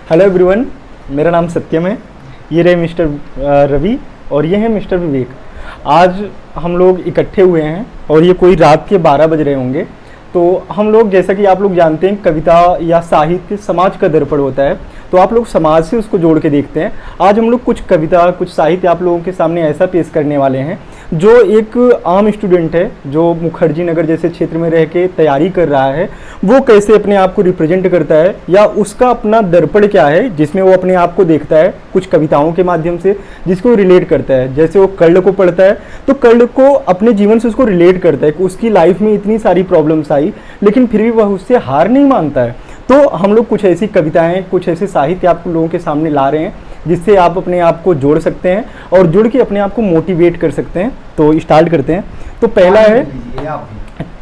Hello everyone, मेरा नाम सत्यम है। ये रहे मिस्टर रवि और ये हैं मिस्टर विवेक। आज हम लोग इकट्ठे हुए हैं और ये कोई रात के 12 बज रहे होंगे। तो हम लोग, जैसा कि आप लोग जानते हैं, कविता या साहित्य समाज का दर्पण होता है, तो आप लोग समाज से उसको जोड़ के देखते हैं। आज हम लोग कुछ कविता, कुछ साहित्य आप लोगों के सामने ऐसा पेश करने वाले हैं जो एक आम स्टूडेंट है जो मुखर्जी नगर जैसे क्षेत्र में रह के तैयारी कर रहा है, वो कैसे अपने आप को रिप्रेजेंट करता है या उसका अपना दर्पण क्या है जिसमें वो अपने आप को देखता है कुछ कविताओं के माध्यम से, जिसको रिलेट करता है। जैसे वो कर्ण को पढ़ता है तो कर्ण को अपने जीवन से उसको रिलेट करता है कि उसकी लाइफ में इतनी सारी प्रॉब्लम्स आई लेकिन फिर भी वह उससे हार नहीं मानता है। तो हम लोग कुछ ऐसी कविताएं, कुछ ऐसे साहित्य आप लोगों के सामने ला रहे हैं जिससे आप अपने आप को जोड़ सकते हैं और जुड़ के अपने आप को मोटिवेट कर सकते हैं। तो स्टार्ट करते हैं। तो पहला है,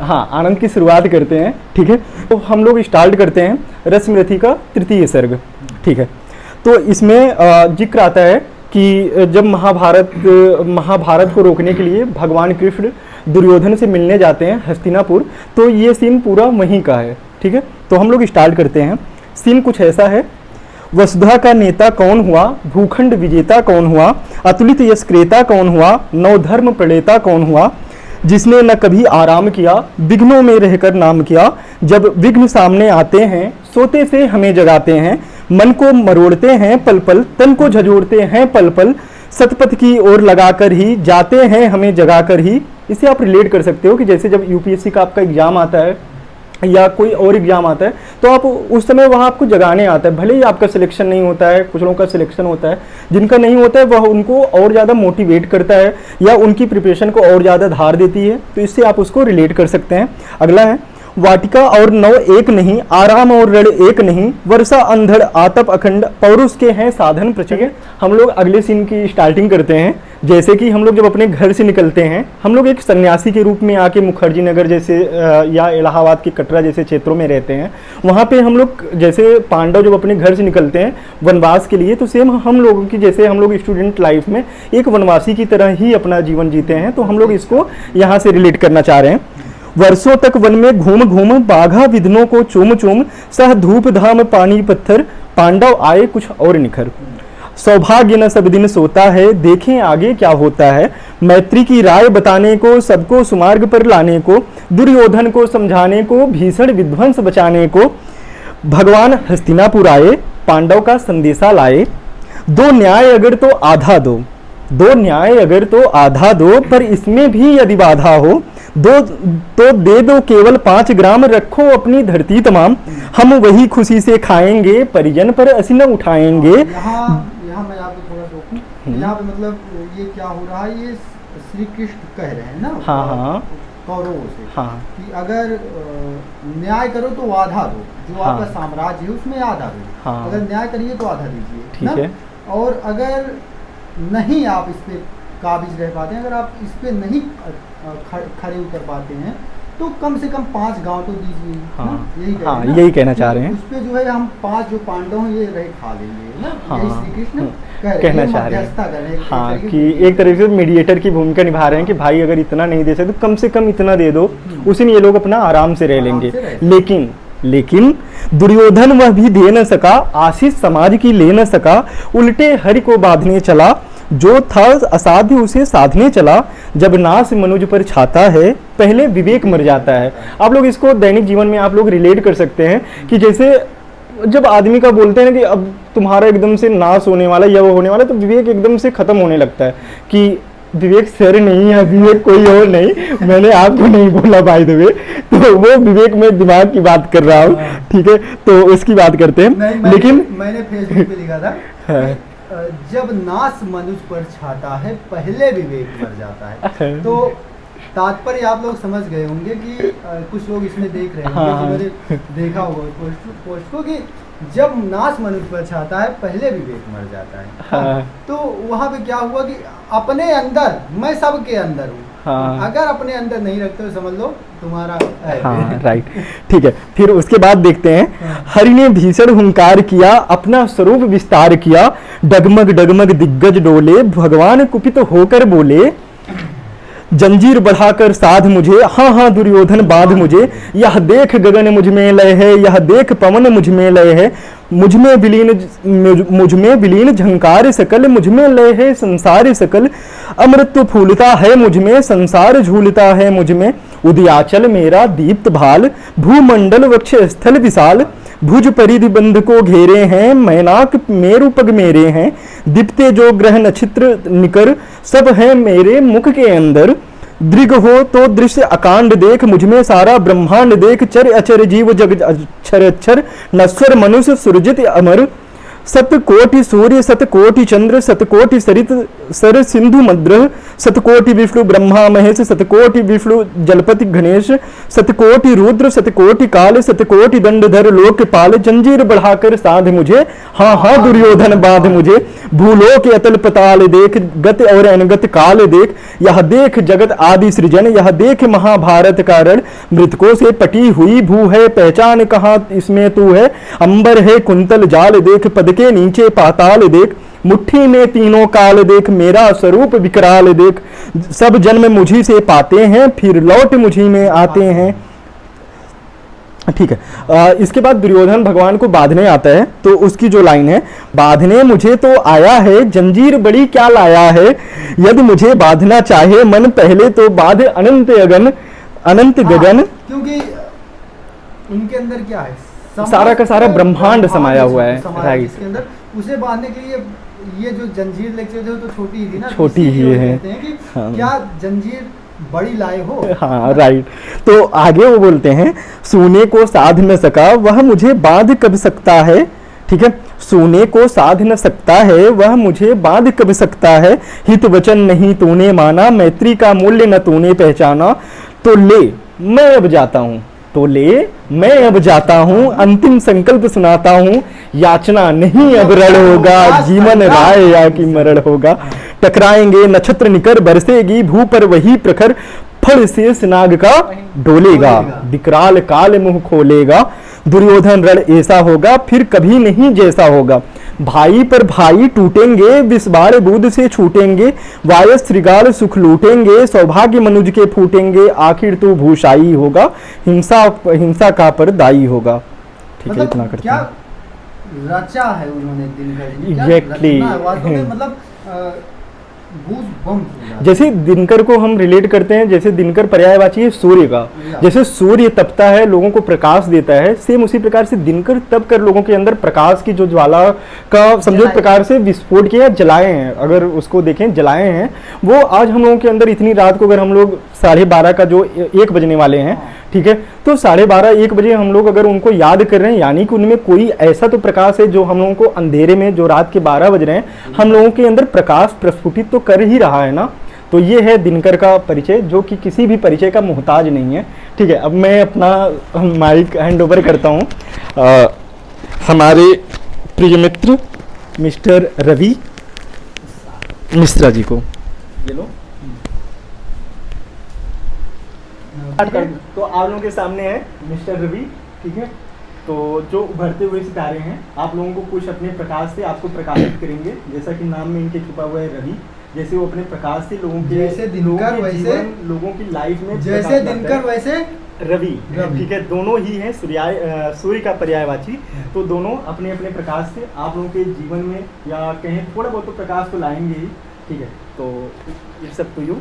हाँ, आनंद की शुरुआत करते हैं, ठीक है। तो हम लोग स्टार्ट करते हैं रसमरथी का तृतीय सर्ग, ठीक है। तो इसमें जिक्र आता है कि जब महाभारत को रोकने के लिए भगवान कृष्ण दुर्योधन से मिलने जाते हैं हस्तिनापुर, तो ये सीन पूरा वहीं का है, ठीक है। तो हम लोग स्टार्ट करते हैं। सीन कुछ ऐसा है। वसुधा का नेता कौन हुआ, भूखंड विजेता कौन हुआ, अतुलित यश क्रेता कौन हुआ, नवधर्म प्रणेता कौन हुआ, जिसने न कभी आराम किया, विघ्नों में रहकर नाम किया। जब विघ्न सामने आते हैं, सोते से हमें जगाते हैं, मन को मरोड़ते हैं पल पल, तन को झंझोड़ते हैं पल पल, सतपथ की ओर लगाकर ही जाते हैं हमें जगाकर ही। इसे आप रिलेट कर सकते हो कि जैसे जब यूपीएससी का आपका एग्जाम आता है या कोई और एग्जाम आता है तो आप उस समय वहाँ आपको जगाने आता है। भले ही आपका सिलेक्शन नहीं होता है, कुछ लोगों का सिलेक्शन होता है, जिनका नहीं होता है वह उनको और ज़्यादा मोटिवेट करता है या उनकी प्रिपरेशन को और ज़्यादा धार देती है। तो इससे आप उसको रिलेट कर सकते हैं। अगला है, वाटिका और नव एक नहीं, आराम और रण एक नहीं, वर्षा अंधड़ आतप अखंड, पौरुष के हैं साधन प्रचंड। हम लोग अगले सीन की स्टार्टिंग करते हैं। जैसे कि हम लोग जब अपने घर से निकलते हैं, हम लोग एक सन्यासी के रूप में आके मुखर्जी नगर जैसे या इलाहाबाद के कटरा जैसे क्षेत्रों में रहते हैं। वहाँ पे हम लोग, जैसे पांडव जब अपने घर से निकलते हैं वनवास के लिए, तो सेम हम लोगों की, जैसे हम लोग स्टूडेंट लाइफ में एक वनवासी की तरह ही अपना जीवन जीते हैं। तो हम लोग इसको यहाँ से रिलेट करना चाह रहे हैं। वर्षों तक वन में घूम घूम, बाघा विधनों को चूम चूम, सह धूप धाम पानी पत्थर, पांडव आए कुछ और निखर। सौभाग्य न सब दिन सोता है, देखें आगे क्या होता है, मैत्री की राय बताने को, सबको सुमार्ग पर लाने को, दुर्योधन को समझाने को, भीषण विध्वंस बचाने को, भगवान हस्तिनापुर आए, पांडव का संदेशा लाए। दो न्याय अगर तो आधा दो, दो न्याय अगर तो आधा दो, पर इसमें भी यदि बाधा हो दो तो दे दो केवल 5 ग्राम, रखो अपनी धरती तमाम, हम वही खुशी से खाएंगे, परिजन पर असी न उठाएंगे। यहाँ मैं आपको थोड़ा रोकूं। यहाँ पे मतलब ये क्या हो रहा है, ये श्री कृष्ण कह रहे हैं ना, हाँ हाँ, कौरवों से, हाँ, कि अगर न्याय करो तो आधा दो, जो हाँ, आपका साम्राज्य है उसमें आधा दो, हाँ, अगर न्याय करिए तो आधा दीजिए, ठीक है। और अगर नहीं आप इस पे काबिज रह पाते हैं, अगर आप इस पे नहीं खड़े उतर पाते हैं, तो कम से कम 5 गांव तो दीजिए। हाँ, यही यही कहना चाह रहे हैं। उस पे जो है हम 5 जो पांडव हैं ये रह खा लेंगे ना। हाँ, यही श्री कृष्ण कहना चाह रहे हैं। हाँ, कि एक तरीके से मीडिएटर की भूमिका निभा रहे हैं कि भाई अगर इतना नहीं दे सकते तो कम से कम इतना दे दो, उसी में ये लोग अपना आराम से रह लेंगे। लेकिन दुर्योधन वह भी दे न सका, आशीष समाज की ले न सका, उल्टे हरि को बांधने चला, जो था असाध्य उसे साधने चला, जब नाश मनुज पर छाता है, पहले विवेक मर जाता है। आप लोग इसको दैनिक जीवन में आप लोग रिलेट कर सकते हैं कि जैसे जब आदमी का बोलते हैं ना कि अब तुम्हारा एकदम से नाश होने वाला या वो होने वाला, तो विवेक एकदम से खत्म होने लगता है कि विवेक सर नहीं है, विवेक कोई और नहीं, मैंने आपको नहीं बोला बाय द वे, तो वो विवेक में दिमाग की बात कर रहा हूँ, ठीक है। तो उसकी बात करते हैं। लेकिन मैंने फेसबुक पे लिखा था जब नाश मनुष्य पर छाता है, पहले विवेक मर जाता है। तो तात्पर्य आप लोग समझ गए होंगे कि कुछ लोग इसमें देख रहे होंगे, जिन्होंने देखा होगा पोस्ट को, कि जब नाश मनुष्य पर छाता है, पहले विवेक मर जाता है। हाँ। तो वहाँ पे क्या हुआ कि अपने अंदर, मैं सबके अंदर हूँ, हाँ। अगर अपने अंदर नहीं रखते तो समझ लो तुम्हारा, हाँ, राइट, ठीक है। फिर उसके बाद देखते हैं, हाँ। हरि ने भीषण हुंकार किया, अपना स्वरूप विस्तार किया, डगमग डगमग दिग्गज डोले, भगवान कुपित होकर बोले, जंजीर बढ़ाकर साध मुझे, हाँ हाँ दुर्योधन बांध मुझे। यह देख गगन मुझ में लय है, यह देख पवन मुझ में लय है। मुझ में विलीन झंकार सकल, मुझ में लय है संसार सकल। अमृत फूलता है मुझ में, संसार झूलता है मुझ में। उदयाचल मेरा दीप्त भाल, भूमंडल वक्ष स्थल विशाल। भुज परिधि बंध को घेरे हैं, मैनाक मेरु पग मेरे हैं। दीप्ते जो ग्रह नक्षत्र निकर, सब है मेरे मुख के अंदर। दृग हो तो दृश्य अकांड देख, मुझ में सारा ब्रह्मांड देख। चर अचर जीव जग अक्षर अक्षर, नश्वर मनुष्य सुरजित अमर। सतकोटि सूर्य सतकोटि चंद्र, सतकोटि सरित सर सिंधु मद्र। सतकोटि विष्णु ब्रह्मा महेश, सतकोटि विष्णु जलपति गणेश। सतकोटि रुद्र सतकोटि काल, सतकोटि दंडधर लोकपाल। जंजीर बढ़ाकर साध मुझे, हाँ हाँ दुर्योधन बांध मुझे। भूलोक अतल पताल देख, गत और अनगत काल देख। यह देख जगत आदि सृजन, यह देख महाभारत का रण। मृतकों से पटी हुई भू है, पहचान कहाँ इसमें तू है। अंबर है कुंतल जाल देख, पद के नीचे पाताल देख। मुट्ठी में तीनों काल देख, मेरा स्वरूप विकराल देख। सब जन्म मुझी से पाते हैं, फिर लौट मुझी में आते हैं। ठीक है, इसके बाद दुर्योधन भगवान को बांधने आता है, तो उसकी जो लाइन है, बांधने मुझे तो आया है, जंजीर बड़ी क्या लाया है। यदि मुझे बांधना चाहे मन, पहले तो बांध अनंत अगन अनंत गगन। क्योंकि उनके अंदर क्या है, सारा का सारा ब्रह्मांड समाया हुआ है, राइट। इसके अंदर उसे बांधने के लिए ये जो जंजीर लेके जो तो छोटी ही थी ना, छोटी ही है। कहते हैं कि क्या जंजीर बड़ी लाए हो। हाँ राइट। तो आगे वो बोलते हैं, सोने को साध न सका वह मुझे बांध कब सकता है। ठीक है, सोने को साध न सकता है वह मुझे बांध कब सकता है। हित वचन नहीं तूने माना, मैत्री का मूल्य न तूने पहचाना। तो ले मैं अब जाता हूँ, तो ले मैं अब जाता हूँ, अंतिम संकल्प सुनाता हूँ। याचना नहीं अब रण होगा, जीवन राय या कि मरण होगा। टकराएंगे नक्षत्र निकर, बरसेगी भू पर वही प्रखर। फल से नाग का डोलेगा, विकराल काल मुंह खोलेगा। दुर्योधन रण ऐसा होगा, फिर कभी नहीं जैसा होगा। भाई पर भाई टूटेंगे, विस्बार बूद से छूटेंगे। वायस श्रृगाल सुख लूटेंगे, सौभाग्य मनुज के फूटेंगे। आखिर तू भूषाई होगा, हिंसा का परदाई होगा। ठीक है, इतना करते हैं। क्या रचा है उन्होंने दिनकर जी, Exactly. मतलब जैसे दिनकर को हम रिलेट करते हैं, जैसे दिनकर पर्यायवाची है सूर्य का। जैसे सूर्य तपता है, लोगों को प्रकाश देता है, सेम उसी प्रकार से दिनकर तप कर लोगों के अंदर प्रकाश की जो ज्वाला का समझो प्रकार से विस्फोट किया, जलाए हैं। अगर उसको देखें जलाए हैं, वो आज हम लोगों के अंदर इतनी रात को अगर हम लोग 12:30 का जो 1 बजने वाले हैं, ठीक है, तो 12:30-1 बजे हम लोग अगर उनको याद कर रहे हैं, यानी कि उनमें कोई ऐसा तो प्रकाश है जो हम लोगों को अंधेरे में जो रात के 12 बज रहे हैं, हम लोगों के अंदर प्रकाश प्रस्फुटित तो कर ही रहा है ना। तो ये है दिनकर का परिचय, जो कि किसी भी परिचय का मोहताज नहीं है। ठीक है, अब मैं अपना माइक हैंड ओवर करता हूँ हमारे प्रिय मित्र मिस्टर रवि मिश्रा जी को। ये लो। तो आप लोगों के सामने है मिस्टर रवि। ठीक है, तो जो उभरते हुए सितारे हैं, आप लोगों को कुछ अपने प्रकाश से आपको प्रकाशित करेंगे। जैसा कि नाम में इनके छुपा हुआ है रवि, जैसे वो अपने प्रकाश से लोगों के जैसे दिनकर वैसे लोगों की लाइफ में जैसे दिनकर वैसे रवि। ठीक है, दोनों ही हैं सूर्य का पर्यायवाची। तो दोनों अपने अपने प्रकाश से आप लोगों के जीवन में या कहें थोड़ा बहुत तो प्रकाश तो लाएंगे ही। ठीक है, तो इट्स अप टू यू।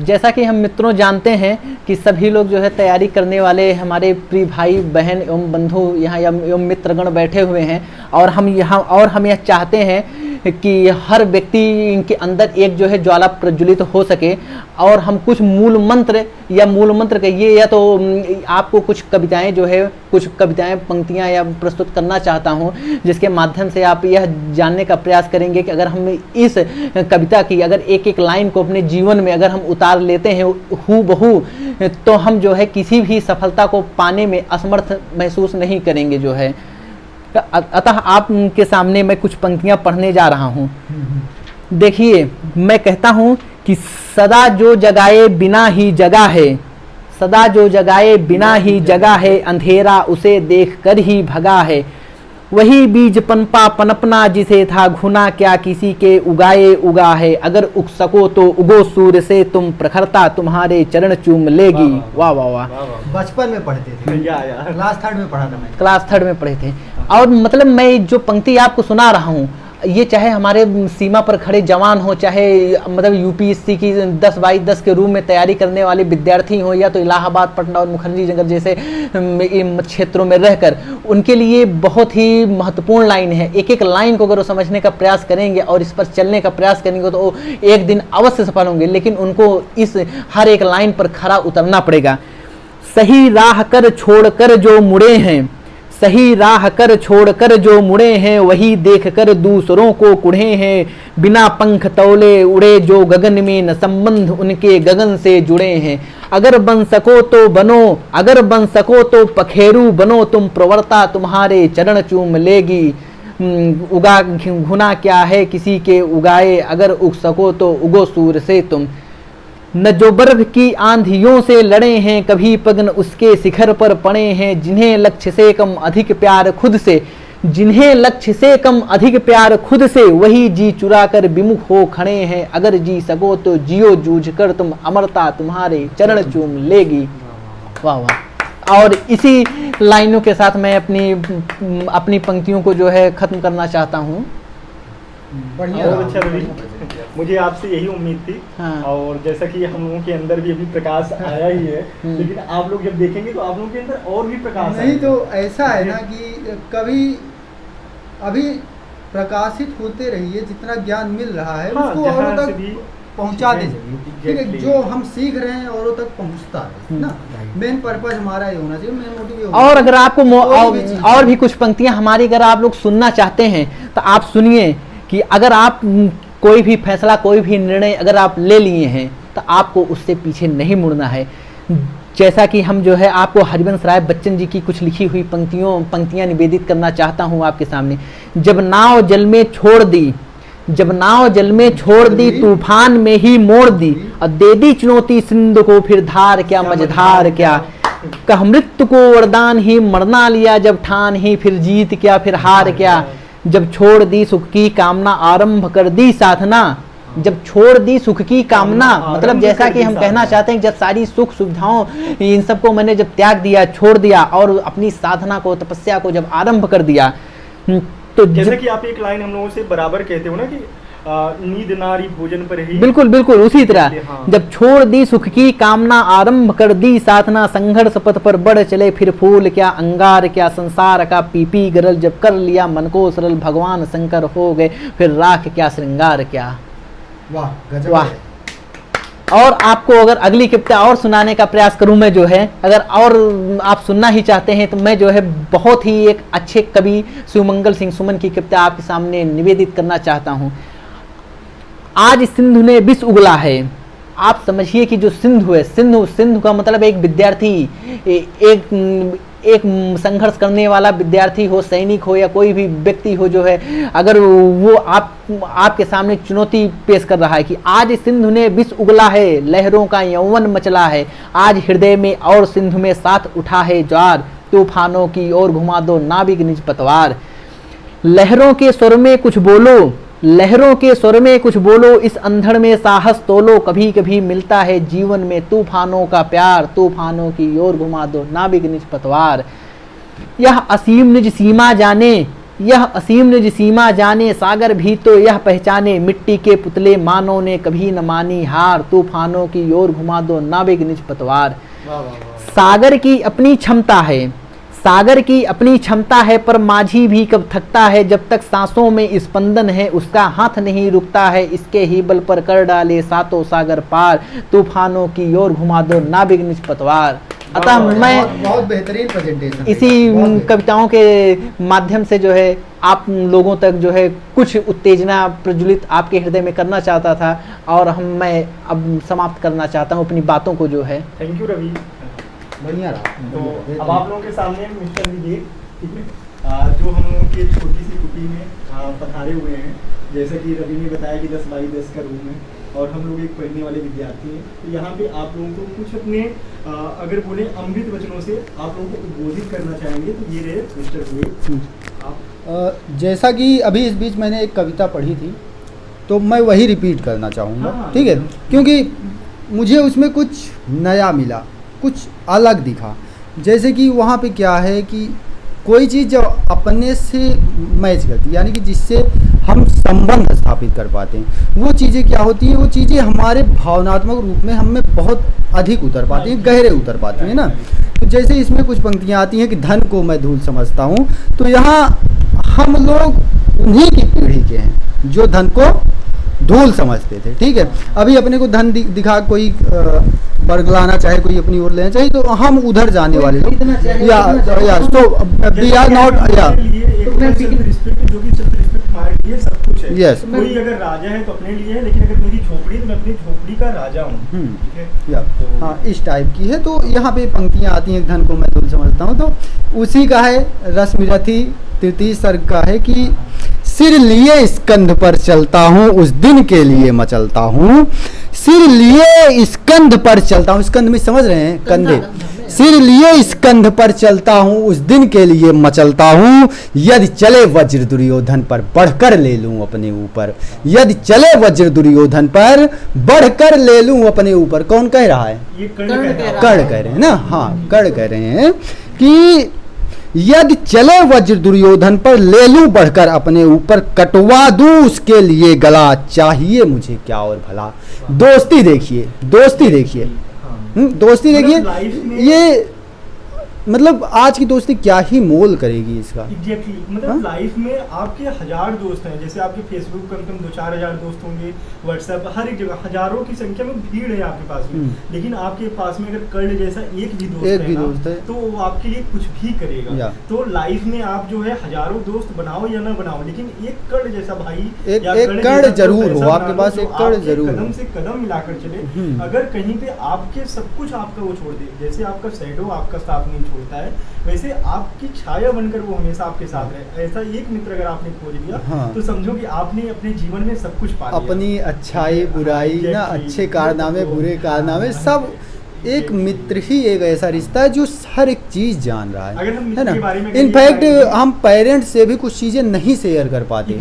जैसा कि हम मित्रों जानते हैं कि सभी लोग जो है तैयारी करने वाले हमारे प्रिय भाई बहन एवं बंधु यहाँ एवं मित्रगण बैठे हुए हैं, और हम यह चाहते हैं कि हर व्यक्ति के अंदर एक जो है ज्वाला प्रज्वलित हो सके। और हम कुछ मूल मंत्र कहिए या तो आपको कुछ कविताएं जो है कुछ कविताएं पंक्तियां या प्रस्तुत करना चाहता हूं, जिसके माध्यम से आप यह जानने का प्रयास करेंगे कि अगर हम इस कविता की अगर एक एक लाइन को अपने जीवन में अगर हम उतार लेते हैं हूबहू, तो हम जो है किसी भी सफलता को पाने में असमर्थ महसूस नहीं करेंगे जो है। अतः आपके सामने मैं कुछ पंक्तियां पढ़ने जा रहा हूं। देखिए, मैं कहता हूं कि सदा जो जगाए बिना ही जगा है, सदा जो जगाए बिना ही जगा है, अंधेरा उसे देख कर ही भगा है। वही बीज पनपा पनपना जिसे था घुना क्या किसी के उगाए उगा है, अगर उग सको तो उगो सूर्य से तुम प्रखरता तुम्हारे चरण चूम लेगी। वाह वाह वाह। बचपन में पढ़ते थे, या क्लास 3 में पढ़ा था मैं। क्लास 3 में पढ़े थे। और मतलब मैं जो पंक्ति आपको सुना रहा हूँ, ये चाहे हमारे सीमा पर खड़े जवान हो, चाहे मतलब यूपीएससी की 10/10 के रूप में तैयारी करने वाले विद्यार्थी हो, या तो इलाहाबाद, पटना और मुखर्जी नगर जैसे इन क्षेत्रों में रहकर, उनके लिए बहुत ही महत्वपूर्ण लाइन है। एक एक लाइन को अगर वो समझने का प्रयास करेंगे और इस पर चलने का प्रयास करेंगे तो एक दिन अवश्य सफल होंगे, लेकिन उनको इस हर एक लाइन पर खरा उतरना पड़ेगा। सही राह कर छोड़ कर जो मुड़े हैं, सही राह कर छोड़ कर जो मुड़े हैं, वही देख कर दूसरों को कुढ़े हैं। बिना पंख तौले उड़े जो गगन में, न संबंध उनके गगन से जुड़े हैं। अगर बन सको तो बनो, अगर बन सको तो पखेरु बनो तुम, प्रवरता तुम्हारे चरण चूम लेगी। उगा घुना क्या है किसी के उगाए, अगर उग सको तो उगो सूर्य से तुम। न जो बर्फ की आंधियों से लड़े हैं, कभी पगन उसके शिखर पर पड़े हैं। जिन्हें लक्ष्य से कम अधिक प्यार खुद से, जिन्हें लक्ष्य से कम अधिक प्यार खुद से, वही जी चुरा कर विमुख हो खड़े हैं। अगर जी सको तो जियो जूझ कर तुम, अमरता तुम्हारे चरण चूम लेगी। वाह वाह। और इसी लाइनों के साथ मैं अपनी पंक्तियों को जो है खत्म करना चाहता हूँ। बढ़िया बहुत रहा। अच्छा रवि, मुझे आपसे यही उम्मीद थी। हाँ। और जैसा कि हम लोगों के अंदर भी अभी प्रकाश आया ही है, लेकिन आप लोग जब देखेंगे तो आप लोगों के अंदर और भी प्रकाश नहीं आएगा। तो ऐसा है ना कि कभी अभी प्रकाशित होते रहिए, जितना ज्ञान मिल रहा है हाँ, उसको जहाँ औरों से तक भी पहुंचा दे। Exactly. ठीक है, जो हम सीख रहे हैं औरों तक पहुंचता है ना। मेन पर्पस हमारा ये होना चाहिए, मेन मोटिव ये होना और अगर आपको कोई भी चीज़ और भी कुछ पंक्तियां हमारी अगर आप लोग सुनना चाहते हैं तो आप सुनिए कि अगर आप कोई भी फैसला, कोई भी निर्णय अगर आप ले लिए हैं तो आपको उससे पीछे नहीं मुड़ना है। जैसा कि हम जो है आपको हरिवंश राय बच्चन जी की कुछ लिखी हुई पंक्तियां निवेदित करना चाहता हूं आपके सामने। जब नाव जल में छोड़ दी, जब नाव जल में छोड़ दी, तूफान में ही मोड़ दी, और दे दी चुनौती सिंधु को, फिर धार क्या मझधार क्या। कह मृत्यु को वरदान ही मरना लिया, जब ठान ही फिर जीत क्या, फिर हार क्या। जब छोड़ दी सुख की कामना, आरंभ कर दी साधना। जब छोड़ दी सुख की कामना, मतलब जैसा कि हम कहना चाहते हैं, जब सारी सुख सुविधाओं इन सबको मैंने जब त्याग दिया, छोड़ दिया, और अपनी साधना को, तपस्या को जब आरंभ कर दिया, तो जैसा कि आप एक लाइन हम लोगों से बराबर कहते हो ना कि नींद नारी भोजन पर ही। बिल्कुल बिल्कुल उसी तरह। हाँ। जब छोड़ दी सुख की कामना, आरंभ कर दी साधना, संघर्ष पथ पर बढ़ चले, फिर फूल क्या अंगार क्या, संसार का पीपी गरल, जब कर लिया मन को सरल, भगवान शंकर हो गए, फिर राख क्या श्रृंगार क्या। वाह गजब वाह। है। और आपको अगर अगली कविता और सुनाने का प्रयास करूं मैं जो है, अगर और आप सुनना ही चाहते हैं तो मैं जो है बहुत ही एक अच्छे कवि शिवमंगल सिंह सुमन की कविता आपके सामने निवेदित करना चाहता हूं। आज सिंधु ने विष उगला है। आप समझिए कि जो सिंधु है, सिंधु का मतलब एक विद्यार्थी, एक संघर्ष करने वाला विद्यार्थी हो, सैनिक हो, या कोई भी व्यक्ति हो जो है, अगर वो आपके सामने चुनौती पेश कर रहा है कि आज सिंधु ने विष उगला है, लहरों का यौवन मचला है, आज हृदय में और सिंधु में साथ उठा है ज्वार, तूफानों की ओर घुमा दो नाविक निज पतवार। लहरों के स्वर में कुछ बोलो, लहरों के स्वर में कुछ बोलो, इस अंधड़ में साहस तोलो, कभी कभी मिलता है जीवन में तूफानों का प्यार, तूफानों की ओर घुमा दो नाविक निज पतवार। यह असीम निज सीमा जाने, यह असीम निज सीमा जाने, सागर भी तो यह पहचाने, मिट्टी के पुतले मानों ने कभी न मानी हार, तूफानों की ओर घुमा दो नाविक निज पतवार। सागर की अपनी क्षमता है, सागर की अपनी क्षमता है, पर माझी भी कब थकता है, जब तक सांसों में स्पंदन है उसका हाथ नहीं रुकता है, इसके ही बल पर कर डाले सातों सागर पार, तूफानों की ओर घुमा दो नाविक निज पतवार। अतः मैं बहुत बेहतरीन प्रेजेंटेशन, इसी कविताओं के माध्यम से जो है आप लोगों तक जो है कुछ उत्तेजना प्रज्वलित आपके हृदय में करना चाहता था, और मैं अब समाप्त करना चाहता हूँ अपनी बातों को जो है। Thank you Ravi. बढ़िया रहा। तो अब आप लोगों के सामने मिस्टर विवेक, ठीक है, जो हम लोगों के छोटी सी कुटी में पधारे हुए हैं। जैसे कि रवि ने बताया कि 10x10 का रूम है और हम लोग एक पढ़ने वाले विद्यार्थी हैं, तो यहाँ पे आप लोगों को कुछ अपने अगर बोले अमृत वचनों से आप लोगों को उद्बोधित करना चाहेंगे, तो ये रहे मिस्टर विवेक। आप जैसा कि अभी इस बीच मैंने एक कविता पढ़ी थी, तो मैं वही रिपीट करना चाहूँगा, हाँ, ठीक है, क्योंकि मुझे उसमें कुछ नया मिला, कुछ अलग दिखा। जैसे कि वहाँ पे क्या है कि कोई चीज़ जब अपने से मैच करती है, यानी कि जिससे हम संबंध स्थापित कर पाते हैं, वो चीज़ें क्या होती हैं, वो चीज़ें हमारे भावनात्मक रूप में हम में बहुत अधिक उतर पाती हैं, गहरे उतर पाती हैं ना। तो जैसे इसमें कुछ पंक्तियाँ आती हैं कि धन को मैं धूल समझता हूँ, तो यहाँ हम लोग उन्हीं की पीढ़ी के हैं जो धन को धूल समझते थे, ठीक है। अभी अपने को धन दिखा कोई बरगलाना चाहे, कोई अपनी ओर लेना चाहे, तो हम उधर जाने वाले लोग, या तो वी आर नॉट, या जो कि सेल्फ रिस्पेक्ट हमारे लिए सब कुछ है। यस, कोई अगर राजा है तो अपने लिए है, लेकिन अगर मेरी झोपड़ी, तो मैं अपनी झोपड़ी का राजा हूँ, ठीक है। या हाँ, इस टाइप की है। तो यहाँ पे पंक्तियाँ आती हैं, धन को मैं धूल समझता हूँ, तो उसी का है रश्मिरथी तृतीय सर्ग का है कि सिर लिए स्कंध पर चलता हूँ उस दिन के लिए मचलता हूँ, सिर लिए स्कंध पर चलता हूँ, स्कंध में समझ रहे हैं, कंधे, सिर लिए स्कंध पर चलता हूँ उस दिन के लिए मचलता हूँ, यदि चले वज्र दुर्योधन पर बढ़कर ले लूँ अपने ऊपर, यदि चले वज्र दुर्योधन पर बढ़कर ले लूँ अपने ऊपर। कौन कह रहा है? ये कर्ण कह रहे हैं ना, हाँ, कर्ण कह रहे हैं कि यदि चले वज्र दुर्योधन पर ले लूं बढ़कर अपने ऊपर, कटवा दूं उसके लिए गला, चाहिए मुझे क्या और भला। दोस्ती देखिए, दोस्ती देखिए, दोस्ती देखिए, ये मतलब आज की दोस्ती क्या ही मोल करेगी इसका। एग्जैक्टली, मतलब लाइफ में आपके 1000 दोस्त हैं, जैसे आपके फेसबुक कम से कम 2-4 हज़ार दोस्त होंगे, व्हाट्सएप हर एक जगह हजारों की संख्या में भीड़ है आपके पास में, लेकिन आपके पास में अगर कर्ण जैसा एक भी दोस्त है तो वो आपके लिए कुछ भी करेगा। तो लाइफ में आप जो है हजारों दोस्त बनाओ या ना बनाओ, लेकिन एक कर्ण जैसा भाई, एक कर्ण जरूर हो आपके पास, एक कर्ण जरूर, कदम से कदम मिलाकर चले। अगर कहीं पे आपके सब कुछ आपका वो छोड़ दे, जैसे आपका शैडो आपका साथ नहीं होता है, वैसे आपकी छाया बनकर वो हमेशा आपके साथ रहे। ऐसा एक मित्र अगर आपने खोज लिया, हाँ, तो समझो कि आपने अपने जीवन में सब कुछ पा लिया, अपनी अच्छाई बुराई ना, अच्छे कारनामे बुरे कारनामे सब। एक मित्र ही एक ऐसा रिश्ता है जो हर एक चीज जान रहा है ना। इनफैक्ट हम पेरेंट्स से भी कुछ चीजें नहीं शेयर कर पाते,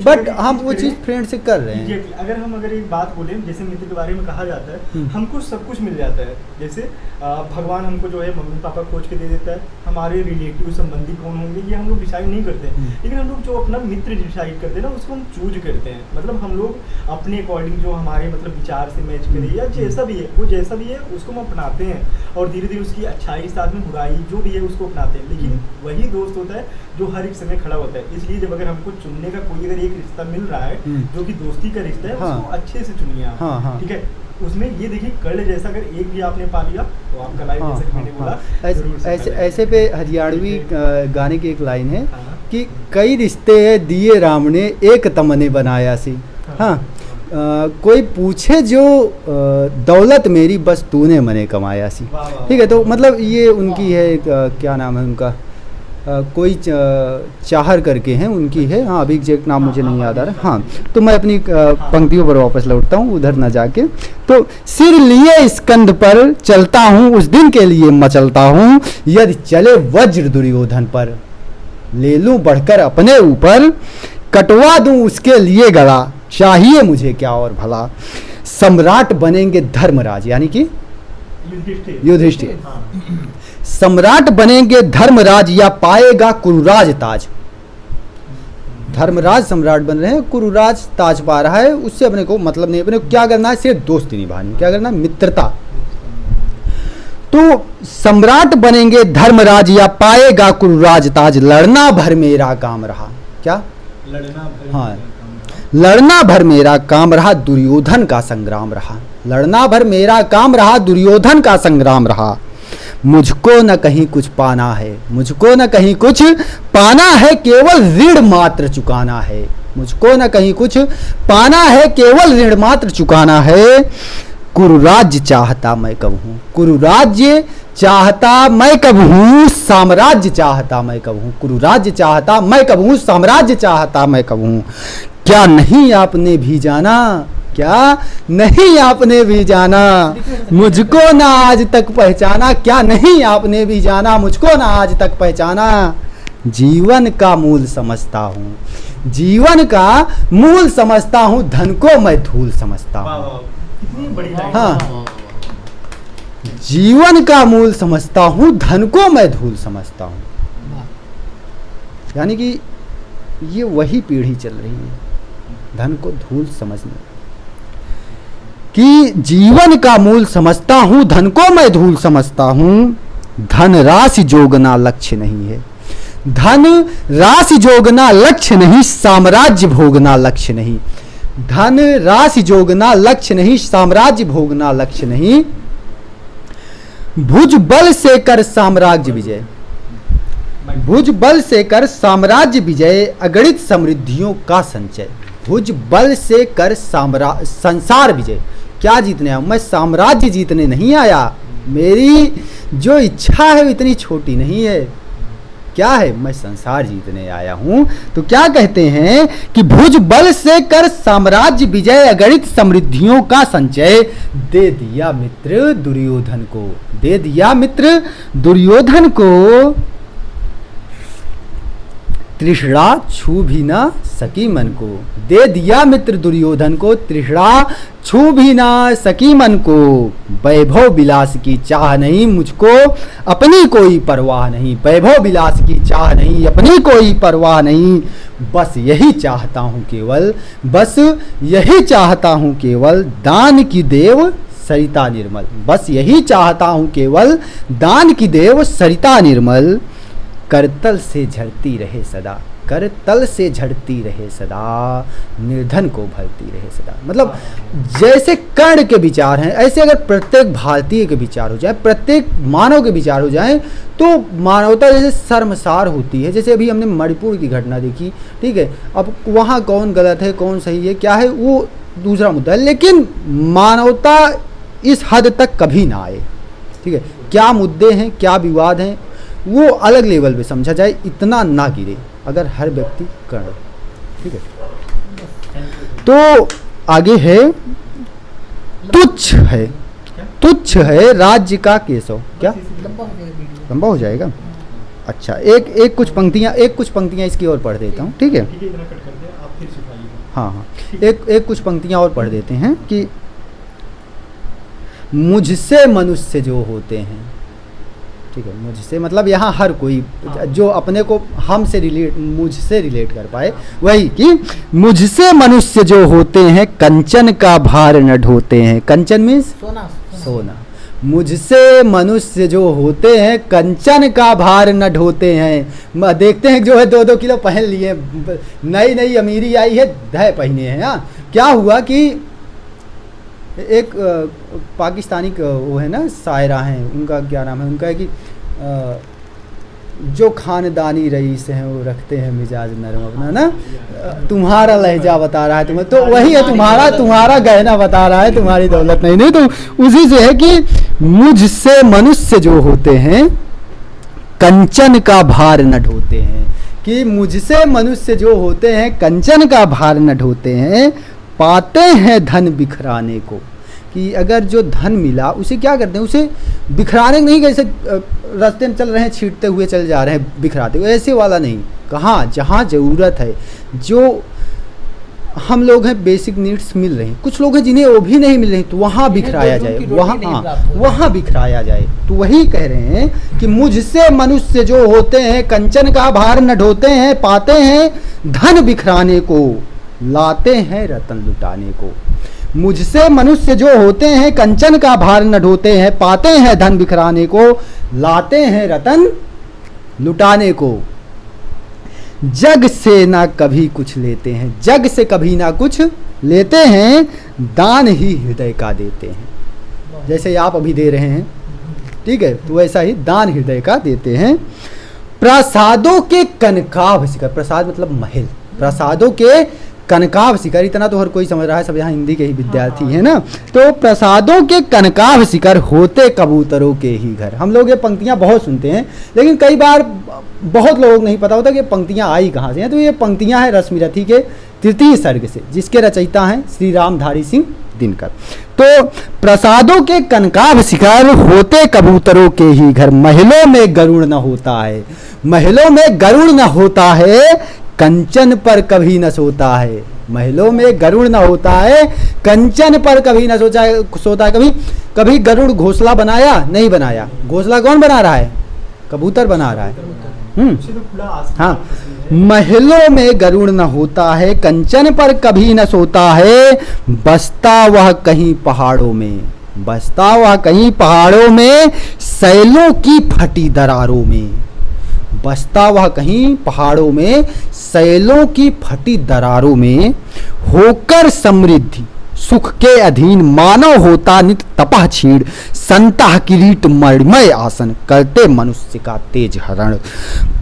बट हम वो चीज फ्रेंड से कर रहे हैं। अगर एक बात बोले, जैसे मित्र के बारे में कहा जाता है, हमको सब कुछ मिल जाता है। जैसे भगवान हमको जो है मम्मी पापा खोज के दे देता है, हमारे रिलेटिव संबंधी कौन होंगे ये हम लोग डिसाइड नहीं करते हैं, लेकिन हम लोग जो अपना मित्र डिसाइड करते हैं ना, उसको हम चूज करते हैं। मतलब हम लोग अपने अकॉर्डिंग जो हमारे मतलब विचार से मैच करे, या जैसा भी है वो जैसा भी है उसको हम अपनाते हैं, और धीरे धीरे उसकी अच्छाई साथ में बुराई जो भी है उसको अपनाते हैं। लेकिन वही दोस्त होता है जो हर एक समय खड़ा होता है। इसलिए जब अगर हमको चुनने का कोई अगर एक रिश्ता मिल रहा है जो कि दोस्ती का रिश्ता है, उसको अच्छे से चुनिए आप, ठीक है। उसमें ये देखिए कर्ण जैसा अगर एक भी आपने पा लिया तो आपका लाइफ, जैसा कि मैंने बोला, ऐसे पे हरियाणवी गाने की एक लाइन है कि कई रिश्ते दिए राम ने एक तमने बनाया सी, हाँ, कोई पूछे जो दौलत मेरी बस तूने मने कमाया सी, ठीक है। तो मतलब ये उनकी है, क्या नाम है उनका, कोई चाहर करके हैं उनकी है, हाँ, अभी एग्जैक्ट नाम मुझे नहीं याद आ रहा। हाँ, तो मैं अपनी पंक्तियों पर वापस लौटता हूँ, उधर न जाके। तो सिर लिए स्कंद पर चलता हूँ उस दिन के लिए मचलता हूँ, यदि चले वज्र दुर्योधन पर ले लूँ बढ़कर अपने ऊपर, कटवा दूँ उसके लिए गला, चाहिए मुझे क्या और भला। सम्राट बनेंगे धर्मराज, यानी कि युधिष्ठिर, सम्राट बनेंगे धर्मराज या पाएगा कुरुराज ताज। धर्मराज सम्राट बन रहे हैं, कुरुराज ताज पा रहा है, उससे अपने को मतलब नहीं, अपने को क्या करना है, सिर्फ दोस्ती निभानी, क्या करना है, मित्रता। तो सम्राट बनेंगे धर्मराज या पाएगा कुरुराज ताज, लड़ना भर मेरा काम रहा, क्या लड़ना, हाँ, लड़ना भर मेरा काम रहा, दुर्योधन का संग्राम रहा, लड़ना भर मेरा काम रहा, दुर्योधन का संग्राम रहा। मुझको न कहीं कुछ पाना है, मुझको न कहीं कुछ पाना है, केवल ऋण मात्र चुकाना है, मुझको न कहीं कुछ पाना है, केवल ऋण मात्र चुकाना है। कुरुराज्य चाहता मैं कब हूँ, कुरुराज्य चाहता मैं कब हूँ, साम्राज्य चाहता मैं कब हूँ, कुरुराज्य चाहता मैं कब हूँ, साम्राज्य चाहता मैं कब हूँ। क्या नहीं आपने भी जाना, क्या नहीं आपने भी जाना, मुझको ना आज तक पहचाना, क्या नहीं आपने भी जाना, मुझको ना आज तक पहचाना। जीवन का मूल समझता हूँ, जीवन का मूल समझता हूँ, धन को मैं धूल समझता हूँ। कितनी बड़ी लाइन। हाँ, जीवन का मूल समझता हूँ, धन को मैं धूल समझता हूँ। यानी कि ये वही पीढ़ी चल रही है, धन को धूल समझने कि जीवन का मूल समझता हूँ, धन को मैं धूल समझता हूँ। धन राशि जोगना लक्ष्य नहीं है, धन राशि जोगना लक्ष्य नहीं, साम्राज्य भोगना लक्ष्य नहीं। धन राशि जोगना लक्ष्य नहीं, साम्राज्य भोगना लक्ष्य नहीं। भुज बल से कर साम्राज्य विजय, भुज बल से कर साम्राज्य विजय, अगणित समृद्धियों का संचय। भुज बल से कर संसार विजय। क्या जीतने आया? मैं साम्राज्य जीतने नहीं आया, मेरी जो इच्छा है वो इतनी छोटी नहीं है। क्या है? मैं संसार जीतने आया हूं। तो क्या कहते हैं कि भुज बल से कर साम्राज्य विजय, अगणित समृद्धियों का संचय। दे दिया मित्र दुर्योधन को, दे दिया मित्र दुर्योधन को, तृष्णा छू भी ना सकी मन को। दे दिया मित्र दुर्योधन को, तृष्णा छू भी ना सकी मन को। वैभव विलास की चाह नहीं मुझको, अपनी कोई परवाह नहीं। वैभव विलास की चाह नहीं, अपनी कोई परवाह नहीं। बस यही चाहता हूँ केवल, बस यही चाहता हूँ केवल, दान की देव सरिता निर्मल। बस यही चाहता हूँ केवल, दान की देव सरिता निर्मल। करतल से झड़ती रहे सदा, करतल से झड़ती रहे सदा, निर्धन को भरती रहे सदा। मतलब जैसे कर्ण के विचार हैं, ऐसे अगर प्रत्येक भारतीय के विचार हो जाए, प्रत्येक मानव के विचार हो जाए, तो मानवता जैसे शर्मसार होती है। जैसे अभी हमने मणिपुर की घटना देखी, ठीक है, अब वहाँ कौन गलत है कौन सही है क्या है वो दूसरा मुद्दा है, लेकिन मानवता इस हद तक कभी ना आए। ठीक है, क्या मुद्दे हैं क्या विवाद हैं वो अलग लेवल पे समझा जाए, इतना ना गिरे अगर हर व्यक्ति कर। ठीक है, तो आगे है तुच्छ है, तुच्छ है राज्य का केशव। क्या लंबा हो जाएगा? अच्छा, एक कुछ पंक्तियां इसकी और पढ़ देता हूँ। ठीक है, हाँ, एक कुछ पंक्तियां और पढ़ देते हैं कि मुझसे मनुष्य जो होते हैं। ठीक है, मुझसे मतलब यहाँ हर कोई जो अपने को हमसे रिलेट, मुझसे रिलेट कर पाए, वही कि मुझसे मनुष्य जो होते हैं, कंचन का भार न ढोते हैं। कंचन मीन्स सोना, सोना। मुझसे मनुष्य जो होते हैं, कंचन का भार न ढोते हैं। देखते हैं जो है 2-2 किलो पहन लिए, नई नई अमीरी आई है, दह पहने हैं। हाँ, क्या हुआ कि एक पाकिस्तानी वो है ना शायरा हैं, उनका क्या नाम है, उनका है कि जो खानदानी रईस हैं वो रखते हैं मिजाज नरम अपना ना, तुम्हारा लहजा बता रहा है तुम्हें, तो वही है तुम्हारा गहना बता रहा है, तुम्हारी दौलत नहीं। तो उसी से है कि मुझसे मनुष्य जो होते हैं, कंचन का भार न ढोते हैं। कि मुझसे मनुष्य जो होते हैं, कंचन का भार न ढोते हैं, पाते हैं धन बिखराने को। कि अगर जो धन मिला उसे क्या करते हैं, उसे बिखराने नहीं, कैसे रास्ते में चल रहे हैं छींटते हुए चल जा रहे हैं बिखराते हुए, ऐसे वाला नहीं। कहाँ जहाँ ज़रूरत है, जो हम लोग हैं बेसिक नीड्स मिल रही हैं, कुछ लोग हैं जिन्हें वो भी नहीं मिल रही, तो वहाँ बिखराया जाए, वहाँ, हाँ, वहाँ बिखराया जाए। तो वही कह रहे हैं कि मुझसे मनुष्य जो होते हैं, कंचन का भार न ढोते हैं, पाते हैं धन बिखराने को, लाते हैं रतन लुटाने को। मुझसे मनुष्य जो होते हैं, कंचन का भार न ढोते हैं, पाते हैं धन बिखराने को, लाते हैं रतन लुटाने को। जग से ना कभी कुछ लेते हैं, जग से कभी ना कुछ लेते हैं, दान ही हृदय का देते हैं। जैसे आप अभी दे रहे हैं, ठीक है, तो वैसा ही दान हृदय का देते हैं। प्रसादों के कनकाभ शिखर, प्रसाद मतलब महल, प्रसादों के कनकाभ शिखर, इतना तो हर कोई समझ रहा है, सब यहाँ हिंदी के ही विद्यार्थी हैं ना। तो प्रसादों के कनकाभ शिखर, होते कबूतरों के ही घर। हम लोग ये पंक्तियाँ बहुत सुनते हैं, लेकिन कई बार बहुत लोगों को नहीं पता होता कि ये पंक्तियाँ आई कहाँ से हैं। तो ये पंक्तियाँ हैं रश्मिरथी के तृतीय सर्ग से, जिसके रचयिता हैं श्री रामधारी सिंह दिनकर। तो प्रसादों के कनकाभ शिखर होते कबूतरों के ही घर, महलों में गरुड़ न होता है, महलों में गरुड़ न होता है, कंचन पर कभी न सोता है, महलों में गरुड़ न होता है, कंचन पर कभी न सोता है। कभी कभी गरुड़ घोंसला बनाया नहीं बनाया, घोंसला कौन बना रहा है, कबूतर बना रहा है। हाँ, महलों में गरुड़ न होता है, कंचन पर कभी न सोता है, बसता वह कहीं पहाड़ों में, बसता वह कहीं पहाड़ों में, सैलों की फटी दरारों में, बसता वह कहीं पहाड़ों में, सैलों की फटी दरारों में, होकर समृद्धि सुख के अधीन, मानव होता नित तपह छीड़, संता किरीट मणिमय आसन, करते मनुष्य का तेज हरण,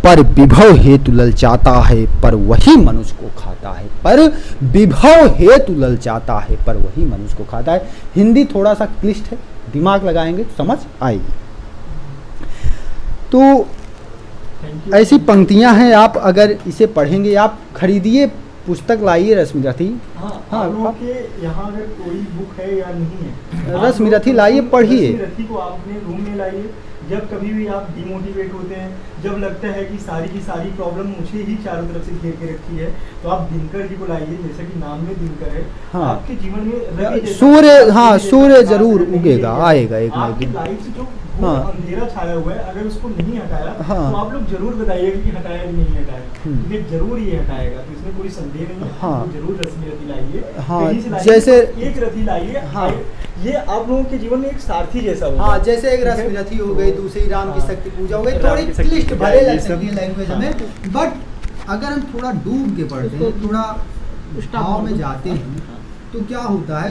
पर विभव हेतु ललचाता है, पर वही मनुष्य को खाता है, पर विभव हेतु ललचाता है, पर वही मनुष्य को खाता है। हिंदी थोड़ा सा क्लिष्ट है, दिमाग लगाएंगे तो समझ आएगी। तो ऐसी पंक्तियां हैं, आप अगर इसे पढ़ेंगे, आप खरीदिए, पुस्तक लाइए रश्मिरथी। हाँ, आप लोगों के यहाँ अगर कोई बुक है या नहीं है, रश्मिरथी लाइए, पढ़िए। रश्मिरथी को आप अपने रूम में लाइए। जब कभी भी आप डिमोटिवेट होते हैं, जब लगता है कि सारी की सारी प्रॉब्लम मुझे ही चारों तरफ से घेर के रखी है, तो आप दिनकर जी को लाइए, जैसा कि नाम में दिनकर है। हाँ, आपके जीवन में सूर्य, हाँ सूर्य जरूर उगेगा, आएगा एक ना एक दिन। लाइफ से जो हाँ, अंधेरा छाया हुआ है, अगर उसको नहीं हटाया, हाँ, तो आप लोग जरूर बताइएगा कि हटाया कि नहीं हटाया, ये जरूर ये हटाएगा, तो इसमें कोई संदेह नहीं है। हाँ, तो जरूर रश्मिरथी लाइए। हाँ, कहीं से लाइए, जैसे एक रथी लाइए। हाँ, ये आप लोगों के जीवन में एक सारथी जैसा होगा। हाँ, जैसे एक रश्मिरथी हो गई, दूसरी राम की शक्ति पूजा हो गई, थोड़ी क्लिष्ट भले लग सकती है लैंग्वेज में, बट अगर हम थोड़ा डूब के पढ़ते हैं, थोड़ा भाव में जाते हैं, तो क्या होता है,